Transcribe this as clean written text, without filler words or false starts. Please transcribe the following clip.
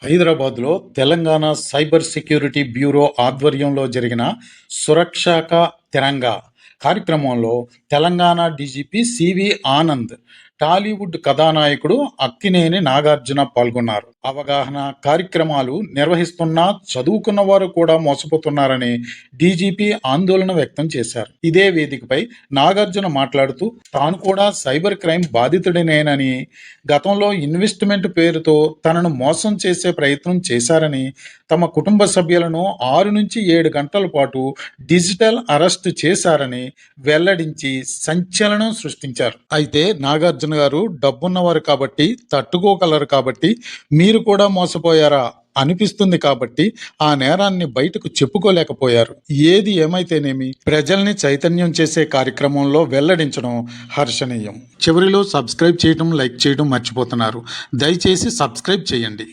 హైదరాబాద్లో Telangana cyber security bureau ఆధ్వర్యంలో జరిగిన సురక్షక తిరంగా కార్యక్రమంలో తెలంగాణ డీజీపీ సివి ఆనంద్, టాలీవుడ్ కథానాయకుడు అక్కినేని నాగార్జున పాల్గొన్నారు. అవగాహన కార్యక్రమాలు నిర్వహిస్తున్నా చదువుకున్న వారు కూడా మోసపోతున్నారని డీజీపీ ఆందోళన వ్యక్తం చేశారు. ఇదే వేదికపై నాగార్జున మాట్లాడుతూ తాను కూడా సైబర్ క్రైమ్ బాధితుడినేనని, గతంలో ఇన్వెస్ట్మెంట్ పేరుతో తనను మోసం చేసే ప్రయత్నం చేశారని, తమ కుటుంబ సభ్యులను 6 నుంచి 7 గంటల పాటు డిజిటల్ అరెస్ట్ చేశారని వెల్లడించి సంచలనం సృష్టించారు. అయితే నాగార్జున గారు డబ్బున్నవారు కాబట్టి, తట్టుకోగలరు కాబట్టి, మీరు కూడా మోసపోయారా అనిపిస్తుంది కాబట్టి ఆ నేరాన్ని బయటకు చెప్పుకోలేకపోయారు. ఏది ఏమైతేనేమి ప్రజల్ని చైతన్యం చేసే కార్యక్రమంలో వెల్లడించడం హర్షణీయం. చివరిలో సబ్స్క్రైబ్ చేయడం, లైక్ చేయడం మర్చిపోతున్నారు. దయచేసి సబ్స్క్రైబ్ చేయండి.